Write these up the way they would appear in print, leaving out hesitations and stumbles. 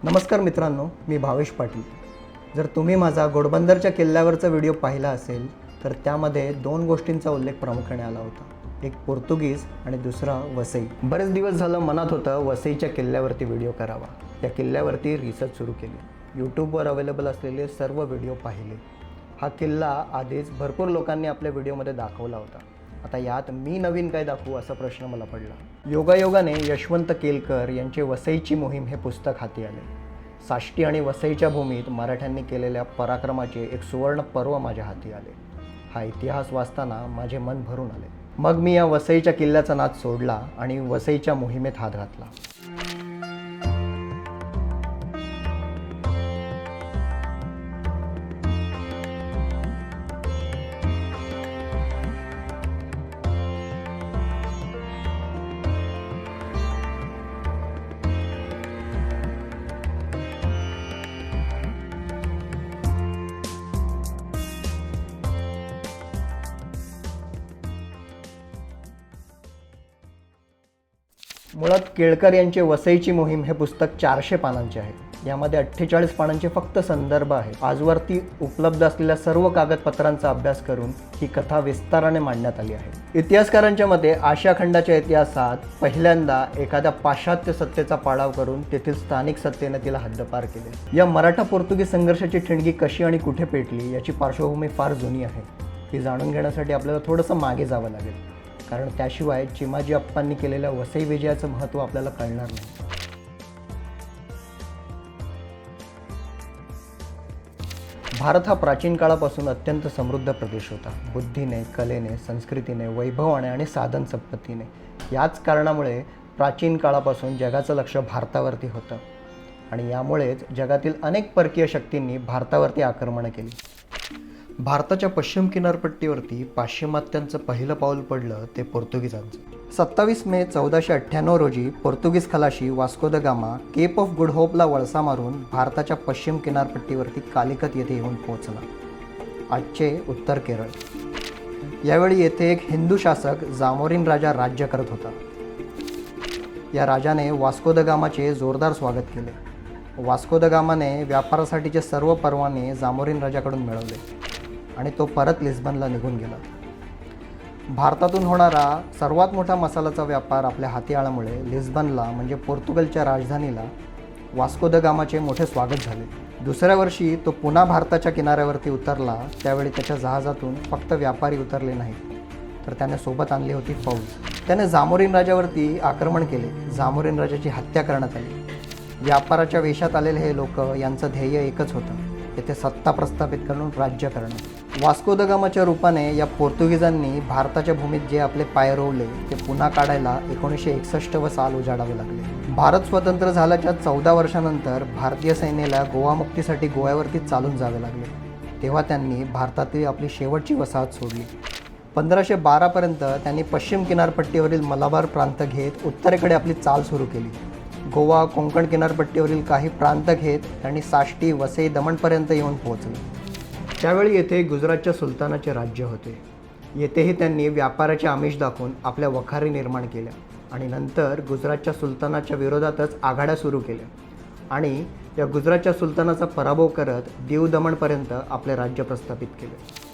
नमस्कार मित्रांनो, मी भावेश पाटील। जर तुम्ही माझा घोडबंदरच्या किल्ल्यावरचा व्हिडिओ पाहिला असेल तर त्यामध्ये दोन गोष्टींचा उल्लेख प्रामुख्याने आला होता, एक पोर्तुगीज आणि दुसरा वसई। बरेच दिवस झालं मनात होतं वसईच्या किल्ल्यावरती व्हिडिओ करावा। त्या किल्ल्यावरती रिसर्च सुरू केली, यूट्यूबवर अवेलेबल असलेले सर्व व्हिडिओ पाहिले। हा किल्ला आधीच भरपूर लोकांनी आपल्या व्हिडिओमध्ये दाखवला होता, आता यात मी नवीन काय दाखवू असा प्रश्न मला पडला। योगायोगाने यशवंत केलकर यांचे वसईची मोहीम हे पुस्तक हाती आले। साष्टी आणि वसईच्या भूमीत मराठ्यांनी केलेल्या पराक्रमाचे एक सुवर्ण पर्व माझ्या हाती आले। हा इतिहास वाचताना माझे मन भरून आले। मग मी या वसईच्या किल्ल्याचा नाद सोडला आणि वसईच्या मोहिमेत हात घातला। मुळात केळकर यांचे वसईची मोहीम हे पुस्तक 400 पानांचे आहे। यामध्ये 48 पानांचे फक्त संदर्भ आहेत। आजवरती उपलब्ध असलेल्या सर्व कागदपत्रांचा अभ्यास करून ही कथा विस्ताराने मांडण्यात आली आहे। इतिहासकारांच्या मते आशिया खंडाच्या इतिहासात पहिल्यांदा एखाद्या पाश्चात्य सत्तेचा पाडाव करून तेथील स्थानिक सत्तेने तिला हद्दपार केले। या मराठा पोर्तुगीज संघर्षाची ठिणगी कशी आणि कुठे पेटली याची पार्श्वभूमी फार जुनी आहे। ती जाणून घेण्यासाठी आपल्याला थोडंसं मागे जावं लागेल, कारण त्याशिवाय चिमाजी अप्पांनी केलेल्या वसई विजयाचं महत्त्व आपल्याला कळणार नाही। भारत हा प्राचीन काळापासून अत्यंत समृद्ध प्रदेश होता। बुद्धीने, कलेने, संस्कृतीने, वैभवाने आणि साधन संपत्तीने। याच कारणामुळे प्राचीन काळापासून जगाचं लक्ष भारतावरती होतं आणि यामुळेच जगातील अनेक परकीय शक्तींनी भारतावरती आक्रमणं केली। भारताच्या पश्चिम किनारपट्टीवरती पाश्चिमात्यांचं पहिलं पाऊल पडलं ते पोर्तुगीजांचं। 27 मे 1498 रोजी पोर्तुगीज खलाशी Vasco da Gama Cape of Good होपला वळसा मारून भारताच्या पश्चिम किनारपट्टीवरती कालिकत येथे येऊन पोहोचला, आजचे उत्तर केरळ। यावेळी येथे एक हिंदू शासक जामोरिन राजा राज्य करत होता। या राजाने वास्को द गामाचे जोरदार स्वागत केले। वास्को द गामाने व्यापारासाठीचे सर्व परवाने जामोरिन राजाकडून मिळवले आणि तो परत लिस्बनला निघून गेला। भारतातून होणारा सर्वात मोठा मसाल्याचा व्यापार आपल्या हाती आल्यामुळे लिस्बनला म्हणजे पोर्तुगलच्या राजधानीला वास्को द गामाचे मोठे स्वागत झाले। दुसऱ्या वर्षी तो पुन्हा भारताच्या किनाऱ्यावरती उतरला। त्यावेळी त्याच्या जहाजातून फक्त व्यापारी उतरले नाहीत, तर त्याने सोबत आणली होती फौज। त्याने जामोरिन राजावरती आक्रमण केले। जामोरिन राजाची हत्या करण्यात आली। व्यापाराच्या वेशात आलेले हे लोक यांचं ध्येय एकच होतं, येथे सत्ता प्रस्थापित करून राज्य करणं। वास्को द गामाच्या रूपाने या पोर्तुगीजांनी भारताच्या भूमीत जे आपले पाय रोवले ते पुन्हा काढायला 1961 साल उजाडावे लागले। भारत स्वतंत्र झाल्याच्या 14 वर्षानंतर भारतीय सैन्याला गोवा मुक्तीसाठी गोव्यावरती चालून जावे लागले। तेव्हा त्यांनी भारतातील आपली शेवटची वसाहत सोडली। 1512 पर्यंत त्यांनी पश्चिम किनारपट्टीवरील मलाबार प्रांत घेत उत्तरेकडे आपली चाल सुरू केली। गोवा कोंकण किनारपट्टीवरील काही प्रांत घेत त्यांनी साष्टी, वसई, दमणपर्यंत येऊन पोहोचले। त्यावेळी येथे गुजरातच्या सुलतानाचे राज्य होते। येथेही त्यांनी व्यापाराचे आमिष दाखवून आपल्या वखारी निर्माण केल्या आणि नंतर गुजरातच्या सुलतानाच्या विरोधातच आघाड्या सुरू केल्या आणि या गुजरातच्या सुलतानाचा पराभव करत दीव दमणपर्यंत आपले राज्य प्रस्थापित केले।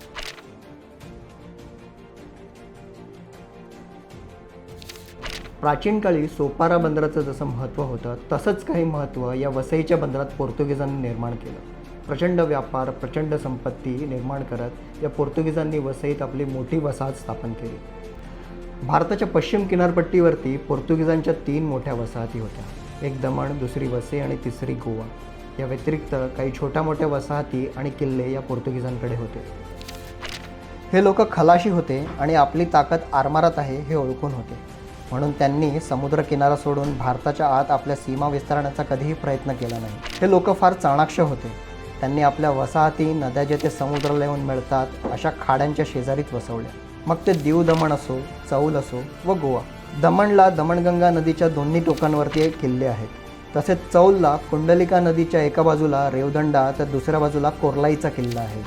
प्राचीन काळी सोपारा बंदराचं जसं महत्त्व होतं तसंच काही महत्त्व या वसईच्या बंदरात पोर्तुगीजांनी निर्माण केलं। प्रचंड व्यापार, प्रचंड संपत्ती निर्माण करत या पोर्तुगीजांनी वसईत आपली मोठी वसाहत स्थापन केली। भारताच्या पश्चिम किनारपट्टीवरती पोर्तुगीजांच्या 3 मोठ्या वसाहती होत्या, एक दमण, दुसरी वसई आणि तिसरी गोवा। या व्यतिरिक्त काही छोट्या मोठ्या वसाहती आणि किल्ले या पोर्तुगीजांकडे होते। हे लोक खलाशी होते आणि आपली ताकद आरमारात आहे हे ओळखून होते, म्हणून त्यांनी समुद्र किनारा सोडून भारताच्या आत आपल्या सीमा विस्तारण्याचा कधीही प्रयत्न केला नाही। हे लोक फार चाणाक्ष होते। त्यांनी आपल्या वसाहती नद्या जेथे समुद्राला येऊन मिळतात अशा खाड्यांच्या शेजारीच वसवल्या, मग ते दीव दमण असो, चौल असो व गोवा। दमणला दमणगंगा नदीच्या दोन्ही टोकांवरती एक किल्ले आहेत। तसेच चौलला कुंडलिका नदीच्या एका बाजूला रेवदंडा तर दुसऱ्या बाजूला कोर्लाईचा किल्ला आहे।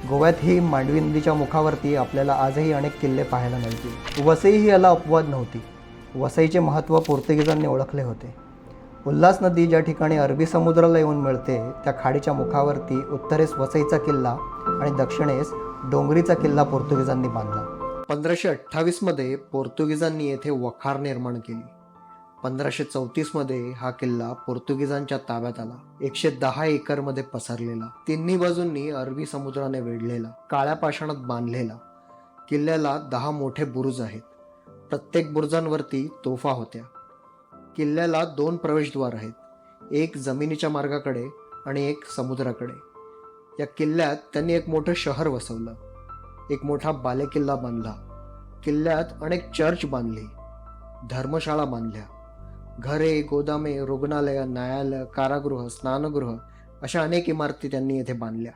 गोव्यातही मांडवी नदीच्या मुखावरती आपल्याला आजही अनेक किल्ले पाहायला मिळतील। वसई ही याला अपवाद नव्हती। वसईचे महत्त्व पोर्तुगीजांनी ओळखले होते। उल्हास नदी ज्या ठिकाणी अरबी समुद्राला येऊन मिळते त्या खाडीच्या मुखावरती उत्तरेस वसईचा किल्ला आणि दक्षिणेस डोंगरीचा किल्ला पोर्तुगीजांनी बांधला. 1528मध्ये पोर्तुगीजांनी येथे वखार निर्माण केली. 1534मध्ये हा किल्ला पोर्तुगीजांच्या ताब्यात आला. 110 एकरमध्ये पसरलेला, तिन्ही बाजूंनी अरबी समुद्राने वेढलेला, काळ्या पाषाणात बांधलेला. किल्ल्याला 10 मोठे बुरुज आहेत. प्रत्येक बुरुजांवरती तोफा होत्या. किल्ल्याला 2 प्रवेशद्वार आहेत, एक जमिनीच्या मार्गाकडे आणि एक समुद्राकडे. या किल्ल्यात त्यांनी एक मोठं शहर वसवलं, एक मोठा बालेकिल्ला बांधला. किल्ल्यात अनेक चर्च बांधली, धर्मशाळा बांधल्या, घरे, गोदामे, रुग्णालय, न्यायालय, कारागृह, स्नानगृह अशा अनेक इमारती त्यांनी येथे बांधल्या.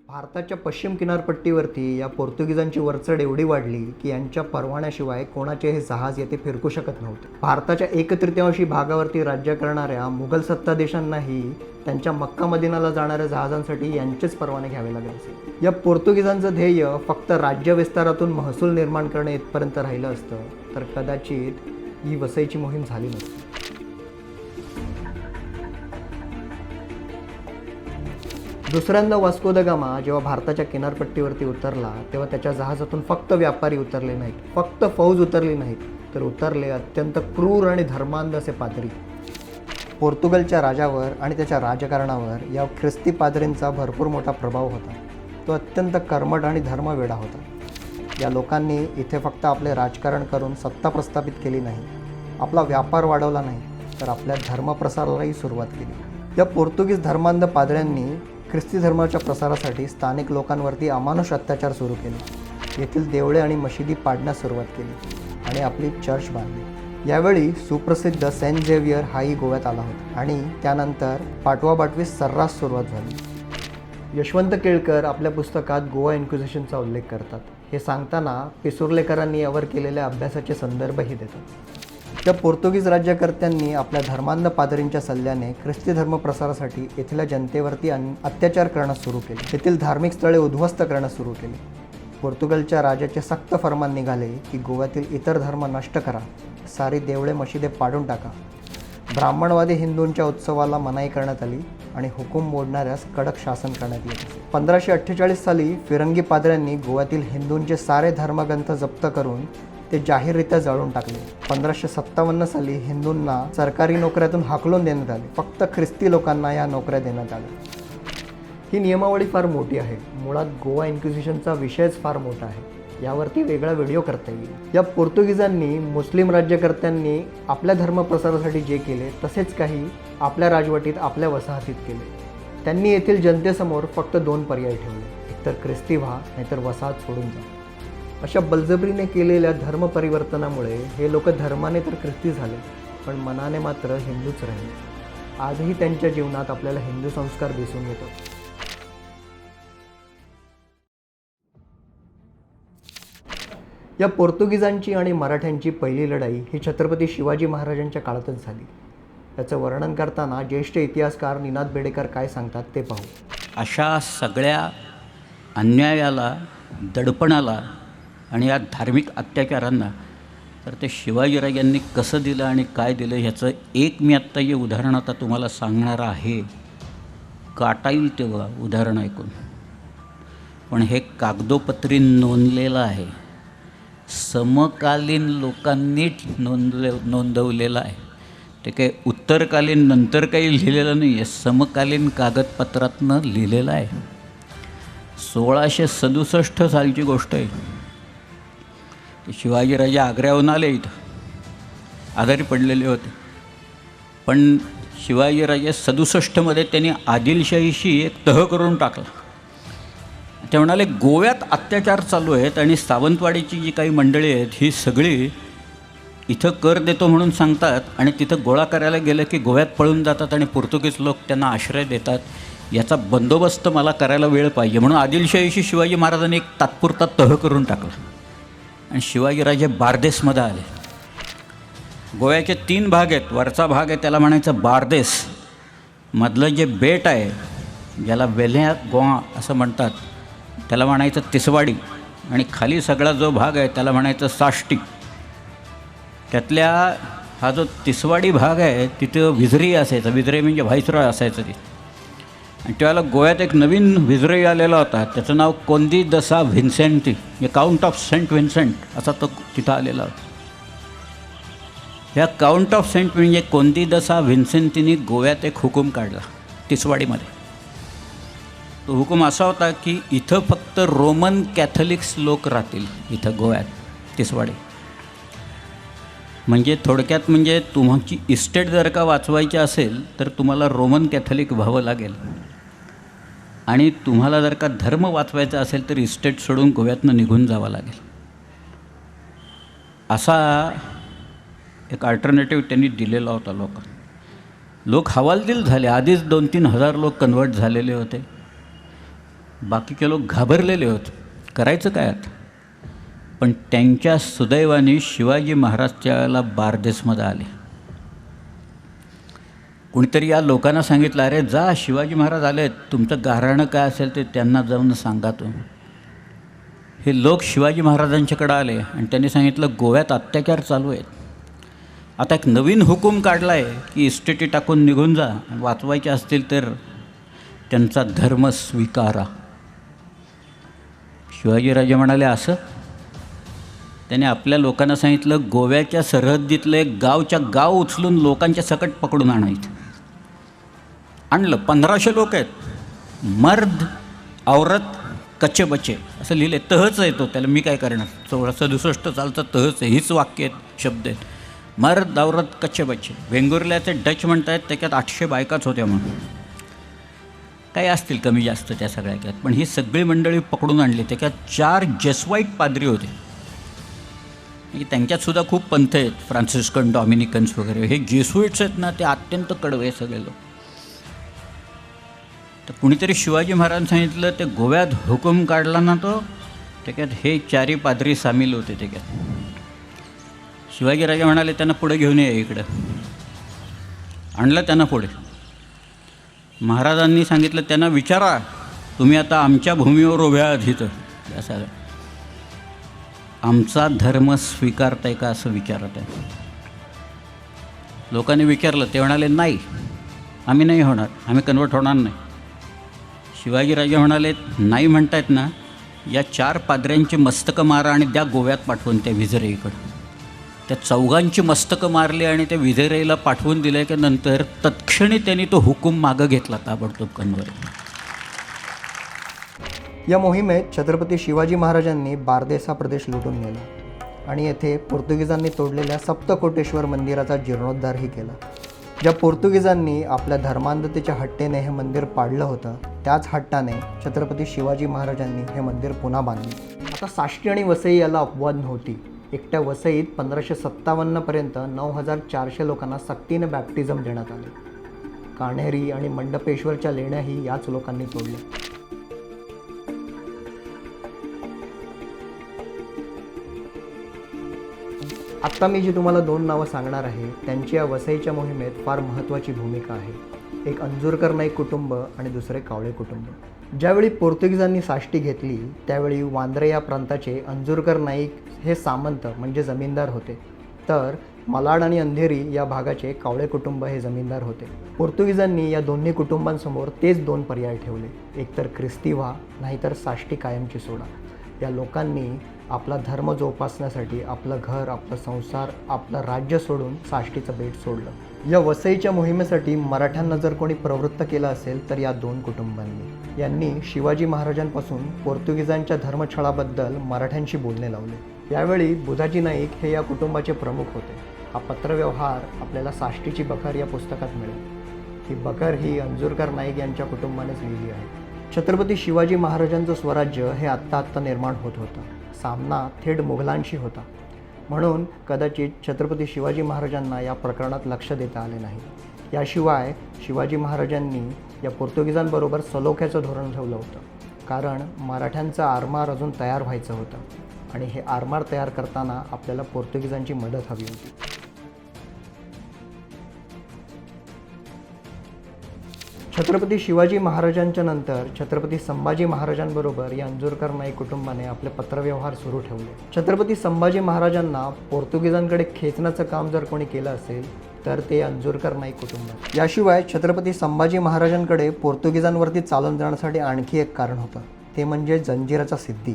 भारताच्या पश्चिम किनारपट्टीवरती या पोर्तुगीजांची वरचढ एवढी वाढली की यांच्या परवान्याशिवाय कोणाचेही जहाज येथे फिरकू शकत नव्हते. भारताच्या 1/3 भागावरती राज्य करणाऱ्या मुघल सत्ताधीशांनाही त्यांच्या मक्का मदिनाला जाणाऱ्या जहाजांसाठी यांचेच परवाने घ्यावे लागायचे. या पोर्तुगीजांचं ध्येय फक्त राज्य विस्तारातून महसूल निर्माण करणे इथपर्यंत राहिलं असतं तर कदाचित ही वसईची मोहीम झाली नसती. दुसऱ्यांदा वास्को द गामा जेव्हा भारताच्या किनारपट्टीवरती उतरला तेव्हा त्याच्या जहाजातून फक्त व्यापारी उतरले नाहीत, फक्त फौज उतरली नाहीत, तर उतरले अत्यंत क्रूर आणि धर्मांध असे पादरी. पोर्तुगलच्या राजावर आणि त्याच्या राजकारणावर या ख्रिस्ती पादरींचा भरपूर मोठा प्रभाव होता. तो अत्यंत कर्मठ आणि धर्मवेडा होता. या लोकांनी इथे फक्त आपले राजकारण करून सत्ता प्रस्थापित केली नाही, आपला व्यापार वाढवला नाही, तर आपल्या धर्मप्रसारालाही सुरुवात केली. या पोर्तुगीज धर्मांध पादऱ्यांनी ख्रिस्ती धर्माच्या प्रसारासाठी स्थानिक लोकांवरती अमानुष अत्याचार सुरू केले. येथील देवळे आणि मशिदी पाडण्यास सुरुवात केली आणि आपली चर्च बांधली. यावेळी सुप्रसिद्ध सेंट झेवियर हाही गोव्यात आला होता आणि त्यानंतर पाठवापाठवी सर्रास सुरुवात झाली. यशवंत केळकर आपल्या पुस्तकात गोवा इन्क्विजिशनचा उल्लेख करतात. हे सांगताना पिसुर्लेकरांनी यावर केलेल्या अभ्यासाचे संदर्भही देतात. त्या पोर्तुगीज राज्यकर्त्यांनी आपल्या धर्मांध पादरींच्या सल्ल्याने ख्रिस्ती धर्म प्रसारासाठी येथील जनतेवरती अत्याचार करणं सुरू केले. येथील धार्मिक स्थळे उद्ध्वस्त करणं सुरू केले. पोर्तुगलच्या राजाचे सक्त फरमान निघाले की गोव्यातील इतर धर्म नष्ट करा, सारी देवळे मशिदे पाडून टाका. ब्राह्मणवादी हिंदूंच्या उत्सवाला मनाई करण्यात आली आणि हुकूम मोडणाऱ्यास कडक शासन करण्यात येते. 1548 साली फिरंगी पादऱ्यांनी गोव्यातील हिंदूंचे सारे धर्मग्रंथ जप्त करून ते जाहीररित्या जाळून टाकले. 1557 साली हिंदूंना सरकारी नोकऱ्यातून हाकलून देण्यात आले. फक्त ख्रिस्ती लोकांना या नोकऱ्या देण्यात आल्या. ही नियमावली फार मोठी आहे. मुळात गोवा इन्क्विजिशनचा विषयच फार मोठा आहे. यावरती वेगळा व्हिडिओ करता येईल. या पोर्तुगीजांनी मुस्लिम राज्यकर्त्यांनी आपल्या धर्मप्रसारासाठी जे केले तसेच काही आपल्या राजवटीत आपल्या वसाहतीत केले. त्यांनी येथील जनतेसमोर फक्त 2 पर्याय ठेवले, एकतर ख्रिस्ती व्हा नाहीतर वसाहत सोडून जा. अशा बळजबरीने केलेल्या धर्मपरिवर्तनामुळे हे लोक धर्माने तर ख्रिस्ती झाले पण मनाने मात्र हिंदूच राहिले. आजही त्यांच्या जीवनात आपल्याला हिंदू संस्कार दिसून येतो. या पोर्तुगीजांची आणि मराठ्यांची पहिली लढाई ही छत्रपती शिवाजी महाराजांच्या काळातच झाली. याचं वर्णन करताना ज्येष्ठ इतिहासकार निनाद बेडेकर काय सांगतात ते पाहू. अशा सगळ्या अन्यायाला, दडपणाला आणि या धार्मिक अत्याचारांना तर ते शिवाजीराजांनी कसं दिलं आणि काय दिलं ह्याचं एक मी आत्ता जे उदाहरण आता तुम्हाला सांगणार आहे. काटा येईल तेव्हा उदाहरण ऐकून, पण हे कागदोपत्री नोंदलेलं आहे. समकालीन लोकांनी नोंदवलेलं आहे. ते काही उत्तरकालीन नंतर काही लिहिलेलं नाही आहे, समकालीन कागदपत्रातनं लिहिलेलं आहे. 1667 सालची गोष्ट आहे. शिवाजीराजे आग्र्याहून आले, इथं आजारी पडलेले होते. पण शिवाजीराजे 67मध्ये त्यांनी आदिलशाहीशी एक तह करून टाकला. ते म्हणाले गोव्यात अत्याचार चालू आहेत आणि सावंतवाडीची जी काही मंडळी आहेत ही सगळी इथं कर देतो म्हणून सांगतात आणि तिथं गोळा करायला गेलं की गोव्यात पळून जातात आणि पोर्तुगीज लोक त्यांना आश्रय देतात. याचा बंदोबस्त मला करायला वेळ पाहिजे म्हणून आदिलशाहीशी शिवाजी महाराजांनी एक तात्पुरता तह करून टाकला आणि शिवाजीराजे बारदेसमध्ये आले. गोव्याचे 3 भाग आहेत. वरचा भाग आहे त्याला म्हणायचं बारदेस, मधलं जे बेट आहे ज्याला वेल्ह्या गोवा असं म्हणतात त्याला म्हणायचं तिसवाडी आणि खाली सगळा जो भाग आहे त्याला म्हणायचं साष्टी. त्यातल्या हा जो तिसवाडी भाग आहे तिथं विझरी असायचा. विझरे म्हणजे व्हाईसरॉय असायचं तिथे. आणि त्यावेळेला गोव्यात एक नवीन विझरॉय आलेला होता, त्याचं नाव कोंदी दसा व्हिन्सेंटी, म्हणजे काउंट ऑफ सेंट व्हिन्सेंट असा तो तिथं आलेला होता. ह्या काउंट ऑफ सेंट म्हणजे कोंदी दसा व्हिन्सेंटीने गोव्यात एक हुकूम काढला तिसवाडीमध्ये. तो हुकूम असा होता की इथं फक्त रोमन कॅथलिक्स लोक राहतील इथं गोव्यात तिसवाडी. म्हणजे थोडक्यात म्हणजे तुमची इस्टेट जर का वाचवायची असेल तर तुम्हाला रोमन कॅथलिक व्हावं लागेल, आणि तुम्हाला जर का धर्म वाचवायचा असेल तर इस्टेट सोडून गोव्यातनं निघून जावं लागेल. असा एक अल्टरनेटिव्ह त्यांनी दिलेला होता लोकांना. लोक हवालदिल झाले. आधीच 2-3 हजार लोक कन्वर्ट झालेले होते. बाकीचे लोक घाबरलेले होते, करायचं काय आता. पण त्यांच्या सुदैवाने शिवाजी महाराज त्यावेळेला बारदेसमध्ये आले. कुणीतरी या लोकांना सांगितलं, अरे जा, शिवाजी महाराज आलेत, तुमचं गाऱ्हाणं काय असेल ते त्यांना जाऊन सांगा तुम्ही. हे लोक शिवाजी महाराजांच्याकडे आले आणि त्यांनी सांगितलं गोव्यात अत्याचार चालू आहेत. आता एक नवीन हुकूम काढला आहे की इस्टेटी टाकून निघून जा, वाचवायचे असतील तर त्यांचा धर्म स्वीकारा. शिवाजीराजे म्हणाले असं. त्याने आपल्या लोकांना सांगितलं गोव्याच्या सरहद्दीतलं एक गावच्या गाव उचलून लोकांच्या सकट पकडून आणायचं. आणलं. 1500 लोक आहेत. मर्द औरत कच्चे बच्चे असं लिहिले. तहच आहे तो, त्याला मी काय करणार. 67 चालतं तहच आहे. हीच वाक्य आहेत, शब्द आहेत. मर्द औरत कच्चे बच्चे. वेंगुर्ल्याचे डच म्हणत आहेत त्याच्यात 800 बायकाच होत्या म्हणून. काही असतील कमी जास्त त्या सगळ्या. पण ही सगळी मंडळी पकडून आणली. त्याच्यात 4 जेसवाईट पाद्री होते. त्यांच्यातसुद्धा खूप पंथ आहेत, फ्रान्सिस्कन, डॉमिनिकन्स वगैरे. हे जेसुइट्स आहेत ना, ते अत्यंत कडवे सगळे लोक. तर कुणीतरी शिवाजी महाराजांनी सांगितलं ते गोव्यात हुकूम काढला ना तो, त्याच्यात हे 4 पाद्री सामील होते त्याच्यात. शिवाजीराजे म्हणाले त्यांना पुढे घेऊन ये इकडं. आणलं त्यांना पुढे. महाराजांनी सांगितलं त्यांना विचारा, तुम्ही आता आमच्या भूमीवर उभ्या आहात इथं, असं आमचा धर्म स्वीकारताय का असं विचारत आहे. लोकांनी विचारलं. ते म्हणाले नाही, आम्ही नाही होणार, आम्ही कन्वर्ट होणार नाही. शिवाजीराजे म्हणाले नाही म्हणतायत ना, या 4 पाद्र्यांची मस्तकं मारा आणि द्या गोव्यात पाठवून त्या विझरेईकडं. त्या 4घांची मस्तकं मारली आणि त्या विझरेईला पाठवून दिलं की नंतर तत्क्षणी त्यांनी तो हुकूम मागं घेतला ताबडतोब कन्वर्ट. या मोहिमेत छत्रपती शिवाजी महाराजांनी बारदेस हा प्रदेश लुटून नेला आणि येथे पोर्तुगीजांनी तोडलेल्या सप्तकोटेश्वर मंदिराचा जीर्णोद्धारही केला. ज्या पोर्तुगीजांनी आपल्या धर्मांधतेच्या हट्टेने हे मंदिर पाडलं होतं, त्याच हट्टाने छत्रपती शिवाजी महाराजांनी हे मंदिर पुन्हा बांधले. आता साष्टी आणि वसई याला अपवाद नव्हती. एकट्या वसईत 1557पर्यंत 9400 लोकांना सक्तीने बॅप्टिझम देण्यात आले. कान्हेरी आणि मंडपेश्वरच्या लेण्याही याच लोकांनी तोडल्या. आत्ता मी जी तुम्हाला 2 नावं सांगणार आहे त्यांची या वसईच्या मोहिमेत फार महत्त्वाची भूमिका आहे. एक अंजुरकर नाईक कुटुंब आणि दुसरे कावळे कुटुंब. ज्यावेळी पोर्तुगीजांनी साष्टी घेतली त्यावेळी वांद्रे या प्रांताचे अंजुरकर नाईक हे सामंत म्हणजे जमीनदार होते, तर मालाड आणि अंधेरी या भागाचे कावळे कुटुंब हे जमीनदार होते. पोर्तुगीजांनी या दोन्ही कुटुंबांसमोर तेच 2 पर्याय ठेवले, एकतर ख्रिस्ती व्हा नाहीतर साष्टी कायमची सोडा. या लोकांनी आपला धर्म जोपासण्यासाठी आपलं घर, आपला संसार, आपलं राज्य सोडून साष्टीचं बेट सोडलं. या वसईच्या मोहिमेसाठी मराठ्यांना जर कोणी प्रवृत्त केलं असेल तर या 2 कुटुंबांनी. यांनी शिवाजी महाराजांपासून पोर्तुगीजांच्या धर्मछळाबद्दल मराठ्यांशी बोलणे लावले. यावेळी बुधाजी नाईक हे या कुटुंबाचे प्रमुख होते. हा पत्रव्यवहार आपल्याला साष्टीची बखर या पुस्तकात मिळेल. ही बखर ही अंजुरकर नाईक यांच्या कुटुंबानेच लिहिली आहे. छत्रपती शिवाजी महाराजांचं स्वराज्य हे आत्ता निर्माण होत होतं. सामना थेट मुघलांशी होता. म्हणून कदाचित छत्रपती शिवाजी महाराजांना या प्रकरणात लक्ष देता आले नाही. याशिवाय शिवाजी महाराजांनी या पोर्तुगीजांबरोबर सलोख्याचं धोरण ठेवलं होतं, कारण मराठ्यांचं आरमार अजून तयार व्हायचं होतं आणि हे आरमार तयार करताना आपल्याला पोर्तुगीजांची मदत हवी होती. छत्रपती शिवाजी महाराजांच्या नंतर छत्रपती संभाजी महाराजांबरोबर या अंजूरकर नाईक कुटुंबाने आपले पत्रव्यवहार सुरू ठेवले. छत्रपती संभाजी महाराजांना पोर्तुगीजांकडे खेचण्याचं काम जर कोणी केलं असेल तर ते अंजूरकर नाईक कुटुंब. याशिवाय छत्रपती संभाजी महाराजांकडे पोर्तुगीजांवरती चालून जाण्यासाठी आणखी एक कारण होतं, ते म्हणजे जंजिराचा सिद्धी.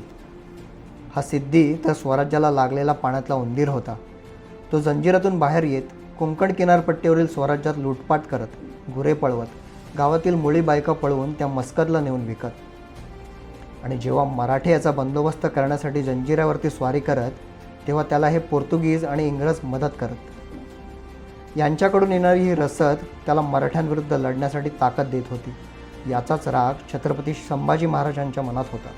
हा सिद्धी तर स्वराज्याला लागलेला पाण्यातला उंदीर होता. तो जंजिरातून बाहेर येत कोकण किनारपट्टीवरील स्वराज्यात लूटपाट करत, गुरे पळवत, गावातील मुली बायका पळवून त्या मस्कतला नेऊन विकत. आणि जेव्हा मराठे याचा बंदोबस्त करण्यासाठी जंजिऱ्यावरती स्वारी करत तेव्हा त्याला हे पोर्तुगीज आणि इंग्रज मदत करत. यांच्याकडून येणारी ही रसद त्याला मराठ्यांविरुद्ध लढण्यासाठी ताकद देत होती. याचाच राग छत्रपती संभाजी महाराजांच्या मनात होता.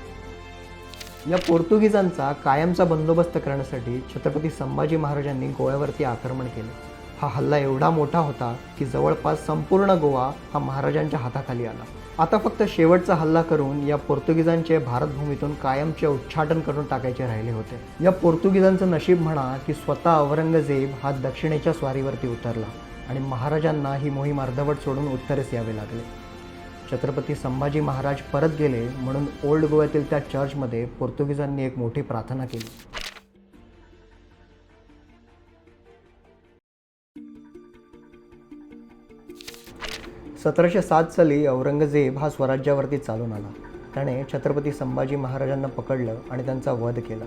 या पोर्तुगीजांचा कायमचा बंदोबस्त करण्यासाठी छत्रपती संभाजी महाराजांनी गोव्यावरती आक्रमण केले. हा हल्ला एवढा मोठा होता की जवळपास संपूर्ण गोवा हा महाराजांच्या हाताखाली आला. आता फक्त शेवटचा हल्ला करून या पोर्तुगीजांचे भारतभूमीतून कायमचे उच्चाटन करून टाकायचे राहिले होते. या पोर्तुगीजांचं नशीब म्हणा की स्वतः औरंगजेब हा दक्षिणेच्या स्वारीवरती उतरला आणि महाराजांना ही मोहीम अर्धवट सोडून उत्तरेस यावे लागले. छत्रपती संभाजी महाराज परत गेले म्हणून ओल्ड गोव्यातील त्या चर्चमध्ये पोर्तुगीजांनी एक मोठी प्रार्थना केली. 1707 साली औरंगजेब हा स्वराज्यावरती चालून आला. त्याने छत्रपती संभाजी महाराजांना पकडलं आणि त्यांचा वध केला.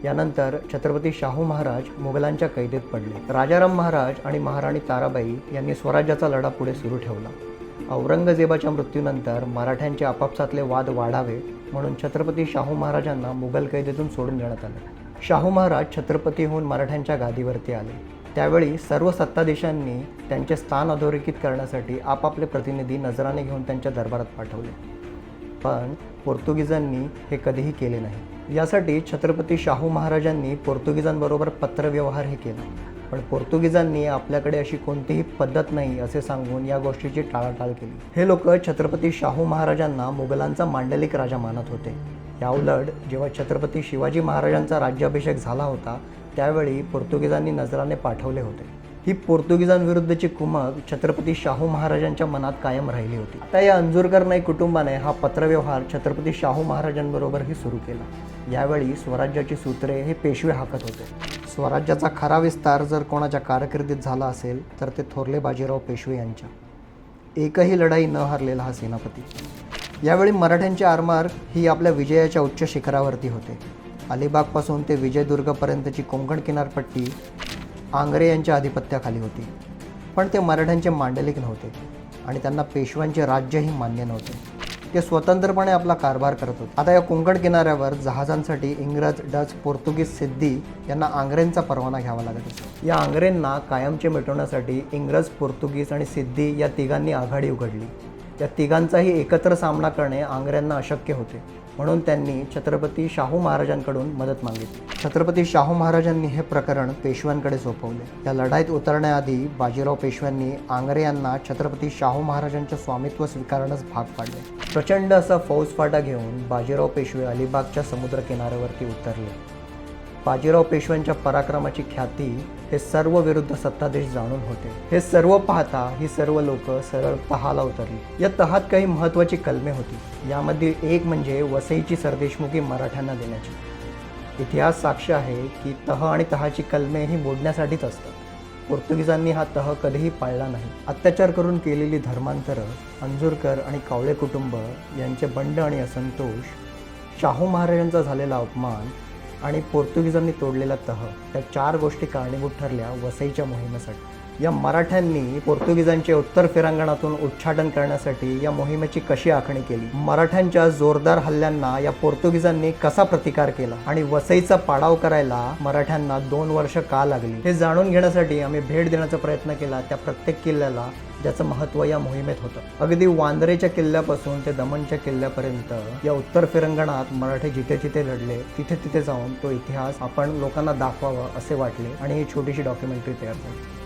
यानंतर छत्रपती शाहू महाराज मुघलांच्या कैदेत पडले. राजाराम महाराज आणि महाराणी ताराबाई यांनी स्वराज्याचा लढा पुढे सुरू ठेवला. औरंगजेबाच्या मृत्यूनंतर मराठ्यांचे आपापसातले वाद वाढावे म्हणून छत्रपती शाहू महाराजांना मुघल कैदेतून सोडून देण्यात आले. शाहू महाराज छत्रपती होऊन मराठ्यांच्या गादीवरती आले. त्यावेळी सर्व सत्ताधीशांनी त्यांचे स्थान अधोरेखित करण्यासाठी आपापले प्रतिनिधी नजराने घेऊन त्यांच्या दरबारात पाठवले. पण पोर्तुगीजांनी हे कधीही केले नाही. यासाठी छत्रपती शाहू महाराजांनी पोर्तुगीजांबरोबर पत्रव्यवहारही केला. पण पोर्तुगीजांनी आपल्याकडे अशी कोणतीही पद्धत नाही असे सांगून या गोष्टीची टाळाटाळ केली. हे लोक छत्रपती शाहू महाराजांना मुघलांचा मांडलिक राजा मानत होते. याउलट जेव्हा छत्रपती शिवाजी महाराजांचा राज्याभिषेक झाला होता त्यावेळी पोर्तुगीजांनी नजराने पाठवले होते. ही पोर्तुगीजांविरुद्धची कुमक छत्रपती शाहू महाराजांच्या मनात कायम राहिली होती. आता या अंजूरकर नाईक कुटुंबाने हा पत्रव्यवहार छत्रपती शाहू महाराजांबरोबरही सुरू केला. यावेळी स्वराज्याची सूत्रे हे पेशवे हाकत होते. स्वराज्याचा खरा विस्तार जर कोणाच्या कारकिर्दीत झाला असेल तर ते थोरले बाजीराव पेशवे यांच्या. एकही लढाई न हारलेला हा सेनापती. यावेळी मराठ्यांची आरमार ही आपल्या विजयाच्या उच्च शिखरावरती होते. अलिबागपासून ते विजयदुर्गपर्यंतची कोकण किनारपट्टी आंग्रे यांच्या आधिपत्याखाली होती. पण ते मराठ्यांचे मांडलिक नव्हते आणि त्यांना पेशव्यांचे राज्यही मान्य नव्हते. ते स्वतंत्रपणे आपला कारभार करत होते. आता या कोकण किनाऱ्यावर जहाजांसाठी इंग्रज, डच, पोर्तुगीज, सिद्धी यांना आंग्रेंचा परवाना घ्यावा लागत असे. या आंग्रेंना कायमचे मिटवण्यासाठी इंग्रज, पोर्तुगीज आणि सिद्धी या तिघांनी आघाडी उघडली. या तिघांचाही एकत्र सामना करणे आंग्र्यांना अशक्य होते. म्हणून त्यांनी छत्रपती शाहू महाराजांकडून मदत मागितली. छत्रपती शाहू महाराजांनी हे प्रकरण पेशव्यांकडे सोपवले. या लढाईत उतरण्याआधी बाजीराव पेशव्यांनी आंग्रे यांना छत्रपती शाहू महाराजांचे स्वामित्व स्वीकारण्यास भाग पाडले. प्रचंड असा फौजफाटा घेऊन बाजीराव पेशवे अलिबागच्या समुद्र किनाऱ्यावरती उतरले. बाजीराव पेशव्यांच्या पराक्रमाची ख्याती हे सर्व विरुद्ध सत्ताधीश जाणून होते. हे सर्व पाहता ही सर्व लोक सरळ तहाला उतरली. या तहात काही महत्त्वाची कलमे होती. यामध्ये एक म्हणजे वसईची सरदेशमुखी मराठ्यांना देण्याची. इतिहास साक्ष आहे की तह आणि तहाची कलमे ही मोडण्यासाठीच असतात. पोर्तुगीजांनी हा तह कधीही पाळला नाही. अत्याचार करून केलेली धर्मांतरं, अंजूरकर आणि कावळे कुटुंब यांचे बंड आणि असंतोष, शाहू महाराजांचा झालेला अपमान आणि पोर्तुगीजांनी तोडलेला तह या चार गोष्टी कारणीभूत ठरल्या वसईच्या मोहिमेसाठी. या मराठ्यांनी पोर्तुगीजांचे उत्तर फिरांगणातून उच्चाटन करण्यासाठी या मोहिमेची कशी आखणी केली, मराठ्यांच्या जोरदार हल्ल्यांना या पोर्तुगीजांनी कसा प्रतिकार केला आणि वसईचा पाडाव करायला मराठ्यांना 2 वर्ष का लागली, हे जाणून घेण्यासाठी आम्ही भेट देण्याचा प्रयत्न केला त्या प्रत्येक किल्ल्याला ज्याचं महत्त्व या मोहिमेत होतं. अगदी वांद्रेच्या किल्ल्यापासून ते दमनच्या किल्ल्यापर्यंत या उत्तर फिरंगणात मराठे जिथे जिथे लढले तिथे तिथे जाऊन तो इतिहास आपण लोकांना दाखवावा असे वाटले आणि ही छोटीशी डॉक्युमेंटरी तयार झाली.